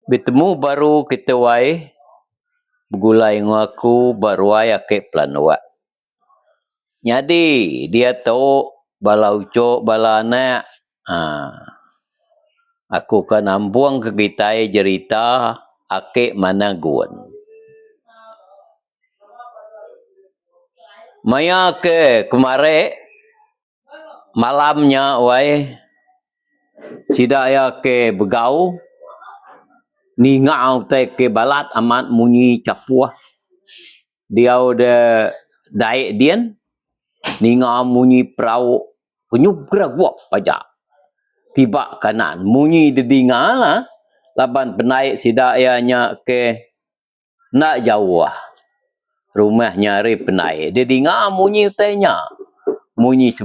Bertemu baru kita wai bergulai dengan aku baru wai ake plan wak. Jadi dia tahu bala ucok bala anak. Aku kan ambuang ke kita cerita ake mana guan. Maya ke kemare malamnya wai sida ya ke begau ni ngau te ke balat amat munyi capuah. Dia udah daik dian ni ngau munyi perahu penyup geragwak pajak. Tiba kanan munyi dedinga lah laban penaik sida ianya ke nak jauh rumah nyari penaik dedinga munyi utainya munyi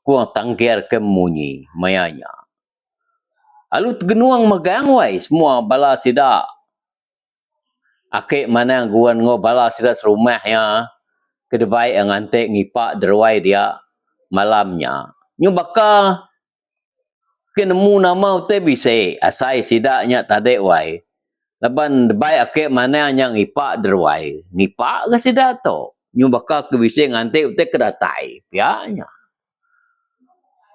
kuang tangkir ke munyi mayanya. Lalu tegenuang megang wai semua bala sida. Ake mana guan ngo bala sida serumahnya kedebai yang antek ngipak derwai dia malamnya. Nyu baka kenemu nama utai bise asai sidaknya tadek wai. Laban debai ake mana yang ngipak derwai. Ngipak ke sida to. Nyu baka ke bise ngantek utai kedatai pianya.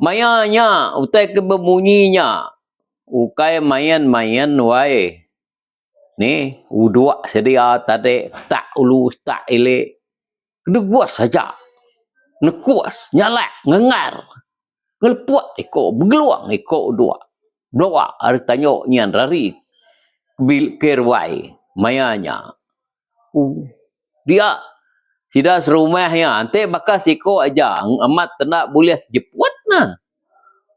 Mayanya utai ke bemunyinya. Ukai mayan-mayan wai. Ni udua sedia tadi tak ulu tak elek. Kedeguas saja. Nekuas, nyalak, ngengar. Ngelepuat ikut, bergeluang ikut dua. Bloa hari tanyok nian rari. Bil kerwai mayanya. Dia tidak serumahnya. Ante bakas ikut aja. Amat tenak boleh jepuat nah.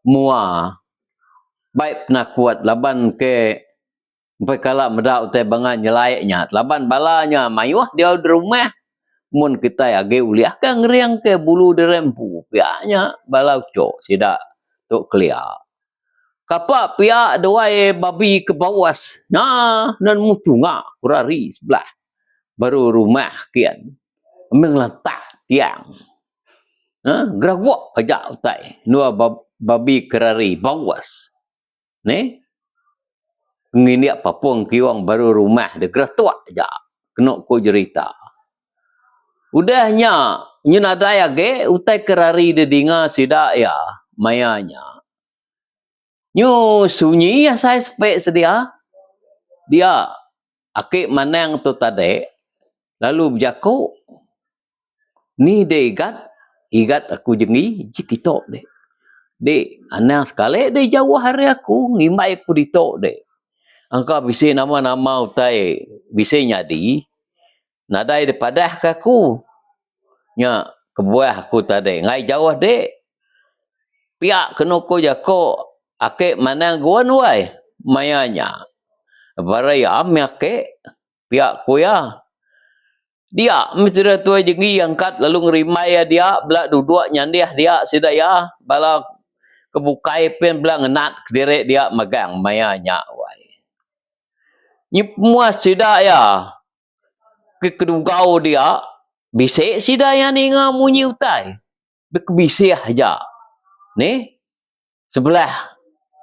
Mua. Baik pernah kuat laban ke sampai kala medak utai bangan nyelaiknya. Laban balanya mayuah dia di rumah. Mun kita age uliah kan ngeriang ke bulu derempu. Piaknya bala ucok sidak tok kelia. Kapak piak doai babi ke bawas. Nah, nan mutu ngak kurari sebelah. Baru rumah kian. Mengelantak tiang. Geragwak pajak utai. Nua babi kerari bawas. Ni ngini apapun kiwang baru rumah de geratuak aja kena ko cerita udahnya nyunadaya ge utai kerari de dinga sida ya mayanya nyu sunyi ya saya spek sedia dia ake manang tu tade lalu berjaku ni de igat aku jengi jikitok de anang sekali de jauh hari aku ngimbai aku ditok de. Angka bisi nama-nama utai bisi nyadi nadai depadah ke aku nya kebuah aku tadi ngai jauh dek piak kenoko jako ake mana guan wai mayanya barai amyak ke piak kuya dia mesti tua jengi angkat lalu ngerimai dia belak duduk nyandiah dia sidaya bala kebukai pen belak ngenat kedirek dia megang mayanya wai. Ni puas sida ya. Kedugau dia bisik sida ya ni ngamunyi utai. Bekebisih aja. Ni sebelah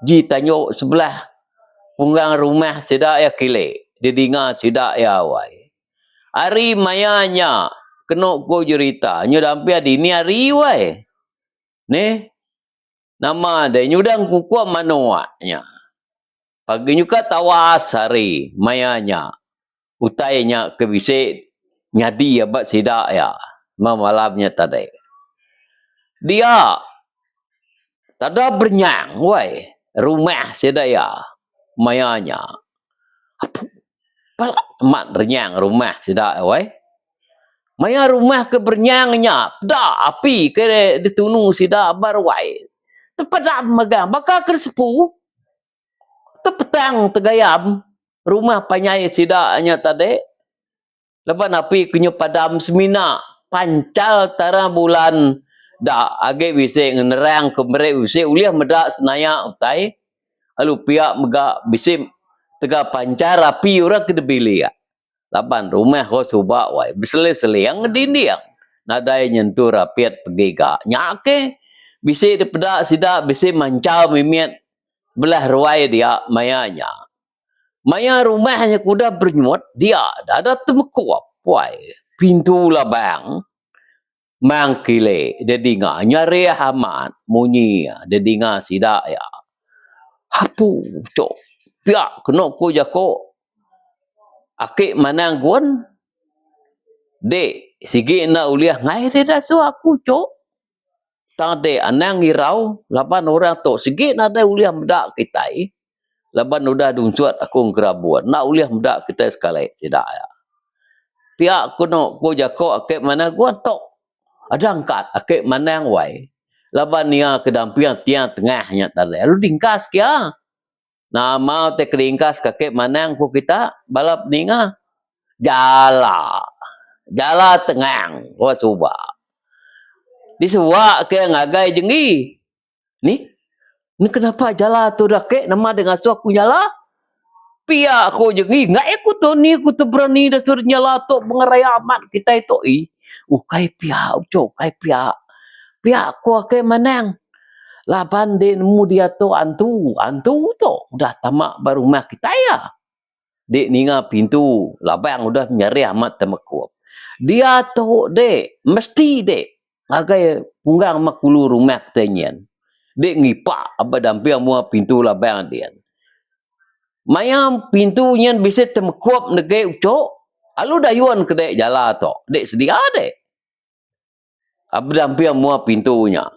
ji tanyok sebelah punggang rumah sida ya kile. Dia dengar sida ya wai. Hari mayanya kena ko cerita nyu dampia di ni hari wai. Ni nama dia nyudang kukuak manuaknya. Pagi nyuka tawas hari mayanya. Utainya kebisik nyadi abat sidak ya. Malamnya tadi. Dia tada bernyang wai. Rumah sidak ya. Mayanya. Palak mat renyang rumah sidak ya wai. Maya rumah ke bernyangnya. Dah api ke ditunu sidak baru wai. Tepadak megang. Bakal kersepu. Tepetang tegayam. Rumah panyai sidaknya tadi. Lepas api kunyo padam semina. Pancal tara bulan. Dak age bisik ngenerang kemerek bisik. Uliah medak senayak utai. Lalu pihak megak bisik. Tegak pancar api orang kedebili ya. Laban rumah kau subak wai. Bersele-sele yang ngedindiang. Nadai nyentuh rapiat pegigak. Nyake. Bisik depedak sidak. Bisik mancau mimiat. Belah ruai dia mayanya. Maya rumahnya kuda bernyut, dia ada temekuap, wai. Pintu labang, mangkile, dedinga, nyari hamat, munyi, dedinga sidak ya. Hapu, cok. Piak, kena ko jako. Akik manang guan, dek, sigi nak uliah, ngai dia su aku, cok. Tang de anang irau, laban orang tu, sigi nak ada uliah medak kita. Laban udah duncuat aku ngerabuan. Nak uliah medak kita sekali, sidak ya. Piak kuno ko jako akik mana gua tok. Ada angkat akik mana yang wai. Laban nia kedampian tiang tengahnya tadi. Lu dingkas kia. Nah mau te kedingkas kakek mana yang ku kita balap ninga. Jala. Jala tengang. Wah suba. Disuwa ke ngagai jengi. Ni kenapa jala tu dah kek nama dengan suaku nyala? Pia aku jengi, nggak aku tu ni, aku tu berani dah suruh nyala tu mengerai amat kita itu. Kai pia, ucok, kai pia. Pia aku ke manang. Laban de nemu dia tu antu tu. Udah tamak baru rumah kita ya. Dek ninga pintu, labang udah nyari amat temekuap. Dia tu dek, mesti dek. Agai punggang makulu rumah kita nyen. Dek ngipak, apa dampir mua pintu labang dia. Mayam pintunya bisa temekuap negai ucok. Alu dayuan ke dek jala tu. Dek sedia dek. Apa dampir mua pintunya.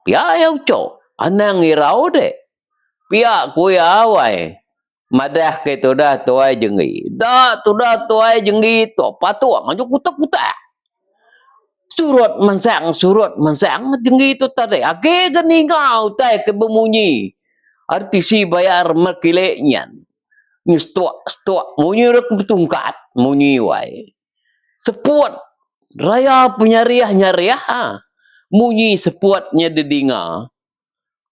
Pia ya ucok. Anang irau dek. Pia kuya awai. Madah ke tu dah tuai jengi. Dah tu dah tuai jengi tu. Patuak. Maju kutak-kutak. Surut mansang jengi tu tadi. Ake geni kau tai ke bemunyi. Artisi bayar merkileknya. Ni stok munyi rek betungkat munyi wai. Sepuat raya penyariah ha. Munyi sepuatnya dedinga.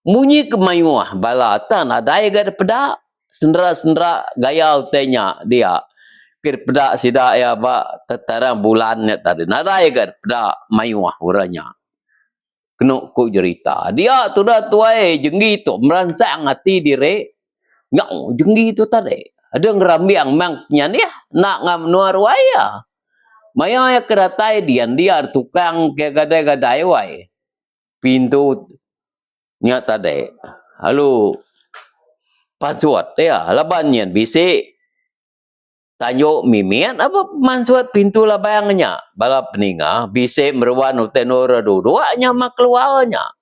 Munyi kemayuah balatan ada gada pedak. Sendera-sendera gaya utenya dia. Kir pedak sida ya ba tetarang bulannya tadi. Nada gada pedak mayuah uranya. Kena ku cerita. Dia tu dah tuai jenggi tu merancang hati dire. Nyau jenggi tu tadi. Ada ngerambiang mangnya ni nak ngam nuar waya. Maya ya keratai dia tukang ke gadai-gadai wai. Pintu nya tadi. Lalu pansuat ya labannya bisik. Tanyo mimian apa mansuat pintu labangnya. Balap peninga bisik meruan utenora dua-duanya mak keluarnya.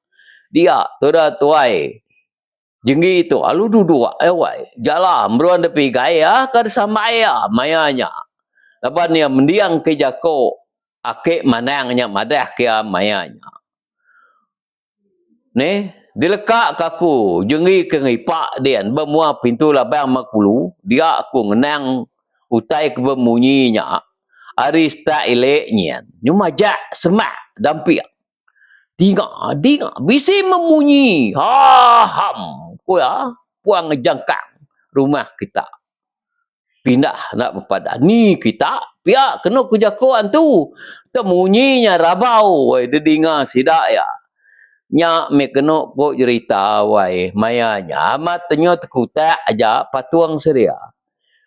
Dia tu dah tuai. Jenggi itu, alu duduk, wai. Jala, meruan depi gaya, kada sama ya, mayanya. Lepas ni mendiang ke jako, akik manangnya, madah ke mayanya. Ni, dilekak kaku, jenggi ke ngipak dia, bermua pintu labang makulu, dia aku ngenang utai ke bermunyinya, arista ileknya, nyumajak semak, dampir. Dinga, bisi memunyi, ham, kuya, puang jangkang rumah kita. Pindah nak berpada. Ni kita, pihak kena kejakuan tu. Temunyinya rabau, wai, dia dengar sidak ya. Nyak me kena kok cerita, wai, mayanya, amat tanya tekutak aja, patuang seria.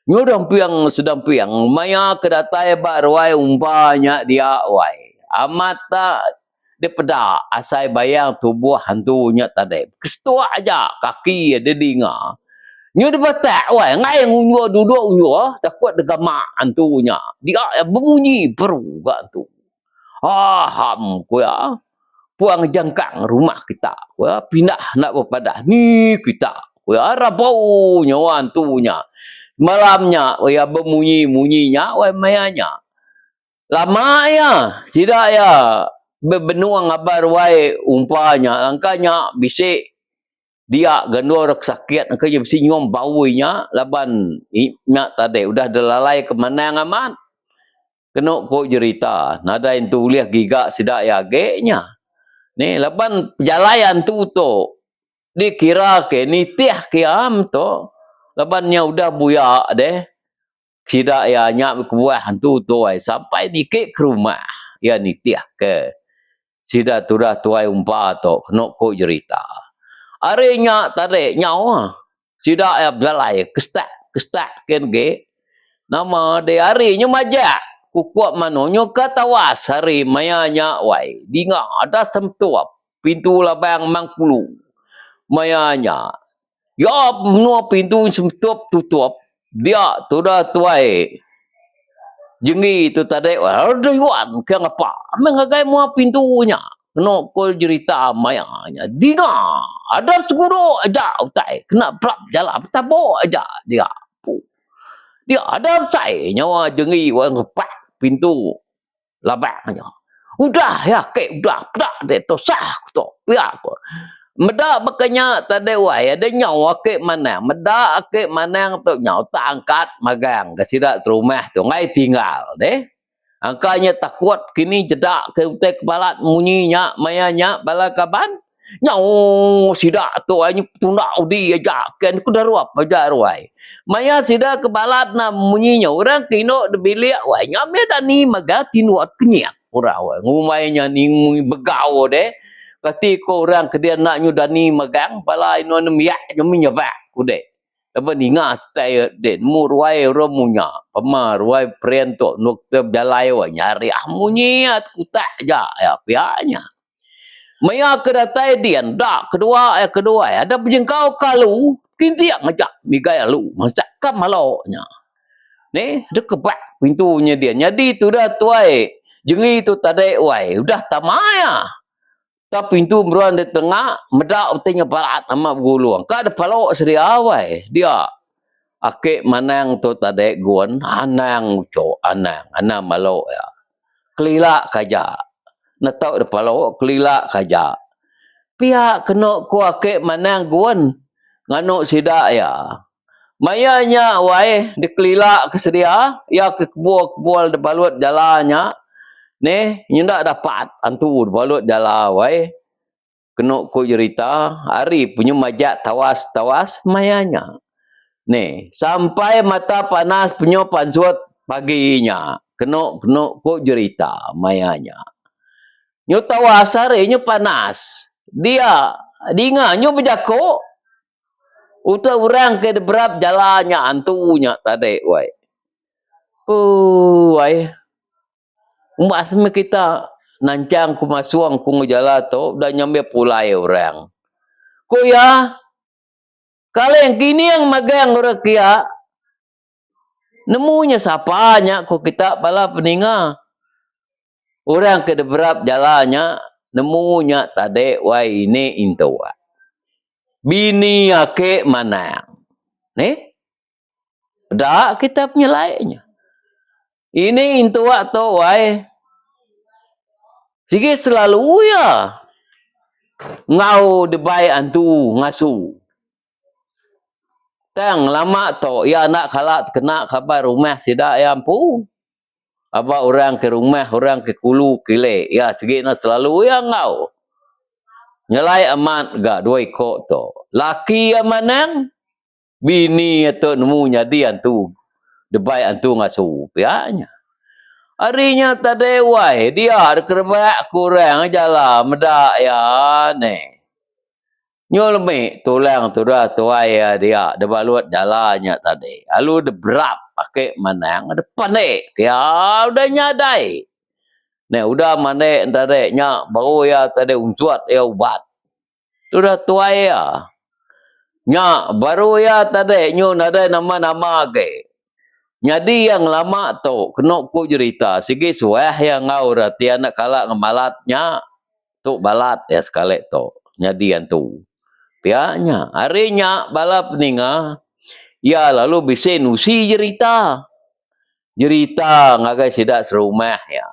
Nyodang piang sedang piang, maya kedatai bak ruai umpanya dia, wai. Amat tak dia pedak asai bayang tubuh hantunya tadi. Kestua aja kaki dia dengar. Nyu dia batak wai ngai ngunyo duduk nyu takut degamak hantunya. Dia berbunyi beru gak tu. Ham ku ya. Puang jangkang rumah kita. Ku ya pindah nak berpadah ni kita. Ku ya rabau nyawa hantunya. Malamnya ya berbunyi-bunyinya wai mayanya. Lama ya, tidak ya. Bebenuang ngabar wai umpanya angkanya bisik dia gandor sakit angkanya bisik nyom bauinya laban nya tadi udah delalai ke mana aman kena ko cerita nada yang tuliah gigak sidak ya geknya ni laban perjalanan tu dikira ke nitiah ke am tu labannya udah buyak deh sidak ya nyak kebuah hantu tu sampai dikit ke rumah ya nitiah ke sida tudah tuai umpa to kena ko cerita. Arenya tadi nyawa. Sida ya belai kestak ken ge. Nama de hari nyo majak. Kukuak manonyo katawas hari mayanya wai. Dinga ada semtuap. Pintu labang mangkulu. Mayanya. Ya menua pintu semtuap tutup. Dia tu dah tuai. Jengi tu tadi. Ada yuan ke apa. Mengagai mua pintunya. Kena ko cerita mayanya. Dinga. Ada seguro aja utai. Kena pelap jalan. Betabo aja dia. Dia ada saya nyawa jengi wang ngepak pintu labangnya. Udah ya ke udah de to sah to. Ya ko. Meda bekanya tadi wai ada nyawa ke mana. Meda ke mana tu nyawa tak angkat magang ke sidak rumah tu ngai tinggal deh. Angkanya takut kini jedak ke utai kebalat munyinya mayanya balakaban. Nyau sidak tu hanya tunak udi aja kan ku daruap aja ruai. Maya sidak kebalat na munyinya orang kino de bilik wai nyame dani magati nuat kenyak ora wai. Ngumainya ni begau de. Ketika orang kedia nak nyudani magang bala ino nemiak nyaminya bak kude. Apa ni ngas tay den mu ruai romunya. Pama ruai prento nuk te jalai wa nyari munyi at kutak ja ya pianya. Maya kedatai dian dak kedua ada berjengkau kalu kintiak ngajak migai lu masak kam malonya. Ni dekebak pintunya dia. Jadi tu dah tuai. Jengi tu tadai wai udah tamaya. Ta pintu meruan di tengah medak utenya balat ama guluang. Ka ada palok sedia wai. Dia ake manang tu tadai guan anang uco anang malok ya. Kelilak kaja. Na tau de palok kelilak kaja. Pihak kena ku ake manang guan ngano sida ya. Mayanya wai dikelilak kesedia ya ke kebul de balut jalannya. Nih nyendak dapat antu de balut jalan wai. Kena ku cerita hari punya majak tawas mayanya. Nih sampai mata panas punya pansut paginya. Kena ku cerita mayanya. Nyo tawas hari nyo panas. Dia dinga nyo berjako. Uta orang ke berap jalannya antunya tadi wai. Wai. Umbas me kita nancang ku masuang ku ngejala tu dan nyambe pulai orang. Ku ya kalian kini yang magang orang kia nemunya sapanya ku kita bala peninga. Orang ke berap jalannya nemunya tadi wai ini intua. Bini ake manang. Nih. Dah kita punya lainnya. Ini intua tu wai. Sige selalu ya. Ngau debai antu ngasu. Tang lama tu ya nak kalak kena kabar rumah sida ya ampu. Apa orang ke rumah, orang ke kulu kile. Ya sige na selalu ya ngau. Nyalai amat gak dua ikut tu. Laki yang manang bini tu nemu jadi antu. Debai antu ngasu pianya. Harinya tadi wai dia ada kerbak kurang ajalah medak ya ne. Nyol me tulang tu dah tuai ya dia de balut jalannya tadi. Lalu de berap pakai manang ada panik ya udah nyadai. Ne udah manek tadi nya baru ya tadi uncuat ya ubat. Tu dah tuai ya. Nya baru ya tadi nyo ada nama-nama ke. Jadi yang lama tu kena ku cerita sigi suah yang ngau rati anak kalak ngemalatnya tu balat ya sekali tu. Jadi yang tu. Pianya harinya balap ninga ya lalu bisa nusi cerita. Cerita ngagai sidak serumah ya.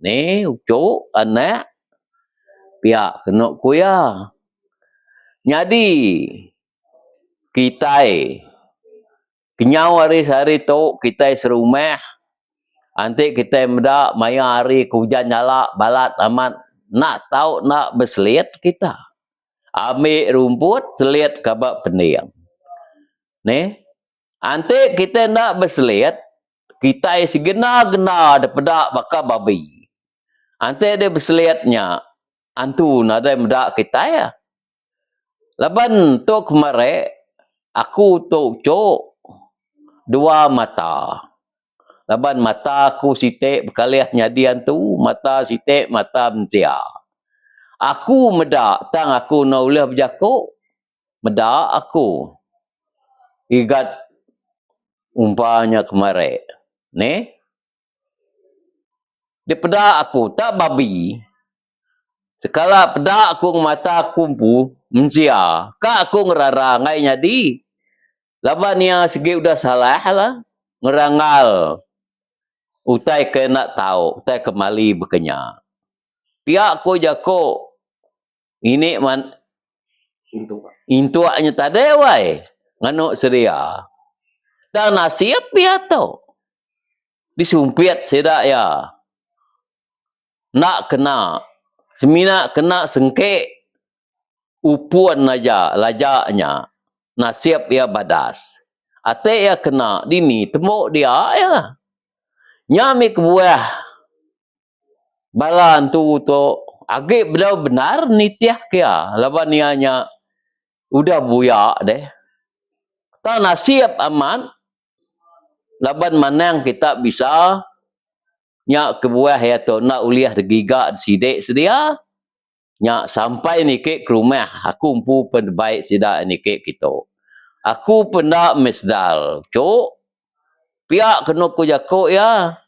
Ni ucuk anak pihak kena ku ya. Jadi kita kenyau hari-hari tu kita serumah. Nanti kita mendak maya hari hujan nyala balat amat nak tahu nak berselit kita. Ambil rumput selit kabak pendiam. Nih. Nanti kita nak berselit kita isi gena-gena daripada bakal babi. Nanti dia berselitnya antu nada mendak kita ya. Laban tu kemarin aku tu cok dua mata. Laban mata aku sitek berkaliah nyadian tu, mata sitek mata mensia. Aku medak tang aku nak ulah berjakuk, medak aku. Igat umpanya kemarin. Ni, dia pedak aku, tak babi. Sekala pedak aku mata aku pu, mensia. Kak aku ngerara ngai nyadi. Laban yang segi udah salah lah. Ngerangal. Utai ke nak tahu, utai kemali berkenya. Pihak ko jako ini man intuaknya tadi wai nganuk seria. Dan nasib pihak tu disumpit sedak ya. Nak kena semina kena sengke upuan aja lajaknya. Nasib ya badas. Ate ya kena dini temuk dia ya. Nyami kebuah balan tu agak benar-benar nitiah kia. Laban nianya udah buyak deh. Tak nasib aman. Laban manang kita bisa nyak kebuah ya tu nak uliah degigak sidik sedia. Nyak sampai nikik ke rumah. Aku empu penbaik sidak nikik kita. Aku pendak mesdal. Cuk. Pihak kena ku jakuk ya.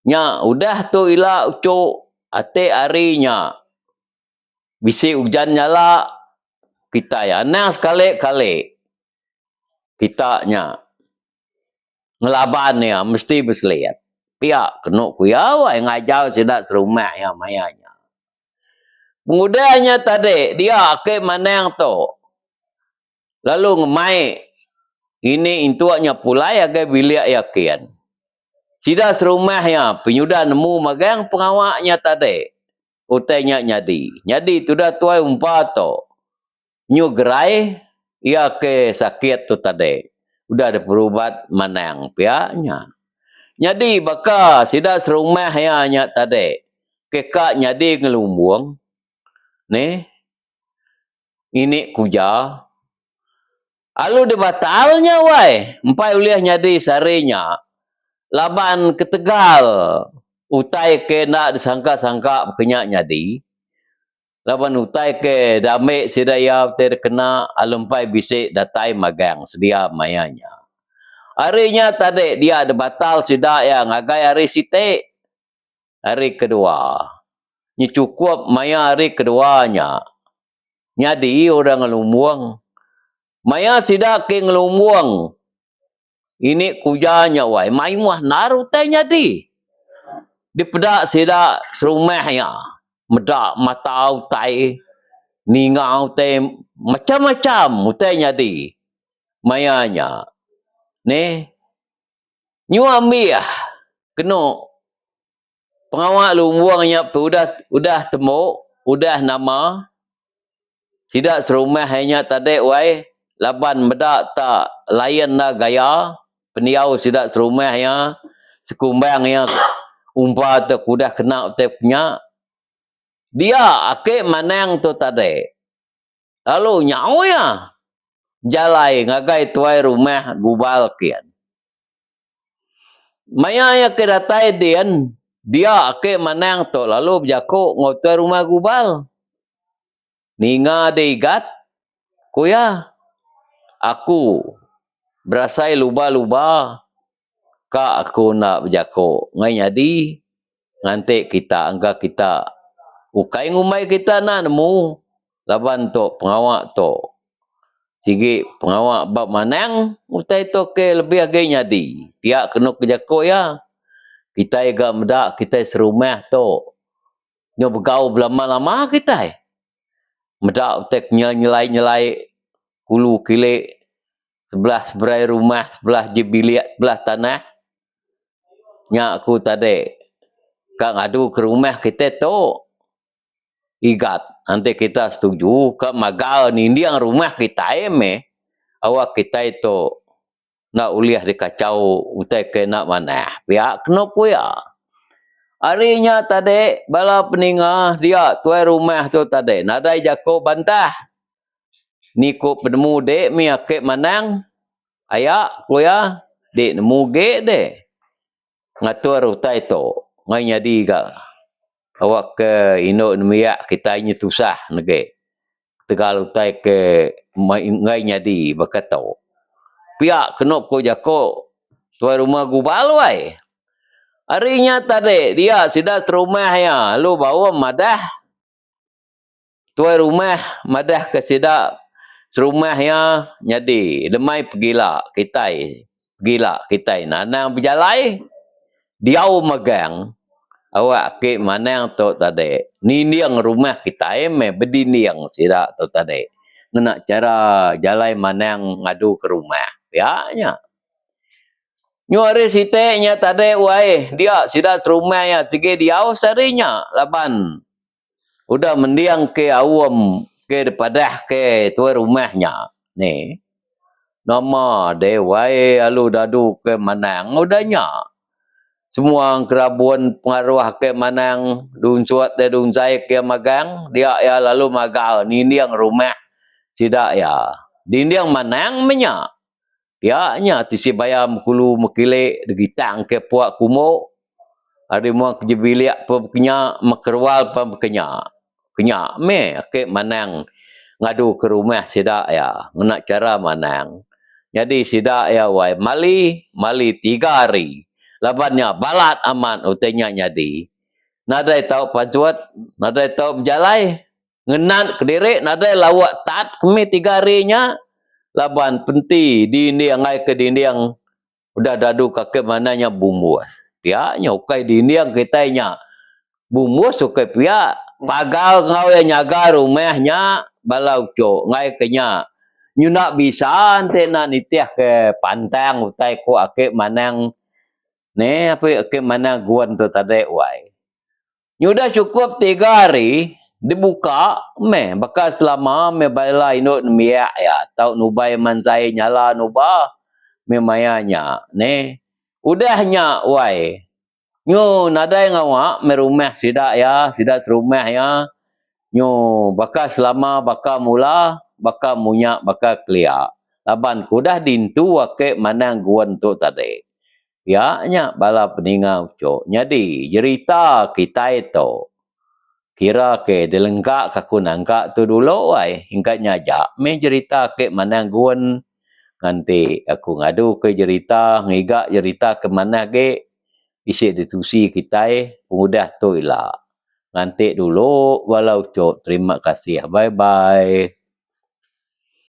Nya udah tu ilak cuk ate harinya bisi hujan nyala kita ya nang sekali-kali kita nya ngelaban ya mesti berseliat pihak kena ku ya wai ngajau sidak serumah ya mayanya pengudanya tadi dia ke manang tu lalu ngemai ini intuaknya pulai agak bilik yakin. Sida serumah ya, penyudah nemu magang pengawaknya tadi. Utainya nyadi. Nyadi tu dah tuai umpa tu. Nyu gerai, ia ke sakit tu tadi. Udah ada perubat manang pihaknya. Nyadi baka sida serumah ya nya tadi. Kekak nyadi ngelumbung. Ni. Ini kuja. Alu dia batalnya wai. Empai uliah nyadi sarinya. Laban ke Tegal. Utai ke nak disangka-sangka berkenyak nyadi. Laban utai ke damik sidaya terkena alumpai bisik datai magang sedia mayanya. Harinya tadi dia ada batal sidak yang ngagai hari sitik. Hari kedua. Ini cukup maya hari keduanya. Nyadi orang ngelumuang. Maya sidak ke ngelumuang. Ini kujanya wai. Mayuah naruh tay nyadi. Dipedak sidak serumahnya. Medak mata utai. Ningau utai. Macam-macam utai nyadi. Mayanya. Ni. Nyuamiah. Kena. Pengawak lumbuangnya udah temu. Udah nama. Tidak serumah hanya tadi wai. Laban medak tak layan na gaya. Peniau sidak serumahnya. Sekumbangnya. Umpah tu kudah kena utai punya. Dia akik manang tu tadi. Lalu nyawa ya. Jalai ngagai tuai rumah gubal kian. Maya ya kedatai dian. Dia akik manang tu. Lalu berjakuk ngotai rumah gubal. Ninga diigat. Kuya. Aku. Berasai luba-luba. Kak aku nak berjakuk. Ngai nyadi. Ngantik kita. Angka kita. Ukai ngumai kita nak nemu. Laban tu pengawak tu. Sigi pengawak bab manang. Utai tu ke lebih agak nyadi. Tiak kena kejakuk ya. Kita agak medak. Kita serumah tu. Nyo bergau lama-lama kita. Medak utai nyelai-nyelai. Kulu kilik. Sebelah seberai rumah. Sebelah jebiliak. Sebelah tanah. Nyak aku tadi. Kak ngadu ke rumah kita tu. Igat. Nanti kita setuju. Kak magal ni. Ini yang rumah kita awak kita itu. Nak uliah dikacau. Utai ke nak mana. Pihak kena kuya. Harinya tadi. Bala peningah dia. Tuai rumah tu tadi. Nadai jako bantah. Ni ko penemu dek mi ake manang ayak ko ya dek nemu ge de ngatur utai to ngai nyadi ga awak ke ino nemiak kita ini tusah nege tegal utai ke ngai nyadi bakato pia kenop ko jako tuai rumah gubal wai harinya tadi dia sudah terumah ya lu bawa madah tuai rumah madah ke sida serumahnya nyadi lemai pergila kita nanang berjalai diau megang awak ke manang to tadi niniang rumah kita me bediniang sida to tadi nak cara jalai manang ngadu ke rumah ya nya nyuari sitenya tadi wai dia sida rumah ya tige diau sarinya laban udah mendiang ke awam ke depadah ke tuai rumahnya ni nama dewai alu dadu ke manang udahnya semua kerabuan pengaruh ke manang dun suat de dun zai ke magang dia ya lalu magal nindiang rumah sida ya dindiang manang menya ya nya tisi bayam kulu mekile degitang ke puak kumo ada mau kejebiliak pekenya makerwal pekenya kenya me ke manang ngadu ke rumah sida ya nak cara manang jadi sida ya wai mali 3 hari labannya balat aman utenya nyadi nadai tau pancuat nadai tau berjalai ngenat kediri nadai lawak tat kemi 3 harinya laban penti dini angai ke dini yang udah dadu kakek mananya bumbus piaknya ukai dini yang kitanya bumbus ukai piak pagal ngau yang nyaga rumahnya balau cok ngai kenya nyuna bisa ante nak nitiah ke pantang utai ko ake manang ne apa ake manang guan tu tadi wai nyudah cukup 3 hari dibuka me bakal selama me bala inut miak ya tau nubai manzai nyala nuba me mayanya ne udahnya wai nyu nadai ngawa me rumah sida ya sida serumah ya nyu bakal selama bakal mula bakal munyak bakal kelia laban kudah dintu wake manang guan tu tadi ya nya bala peningau cok nyadi cerita kita itu kira ke delengkak kaku nangkak tu dulu wai hingga nyajak me cerita ke manang guan nanti aku ngadu ke cerita ngigak cerita ke mana ke isi ditusi kita mudah tu ilah nanti dulu walau cok terima kasih bye bye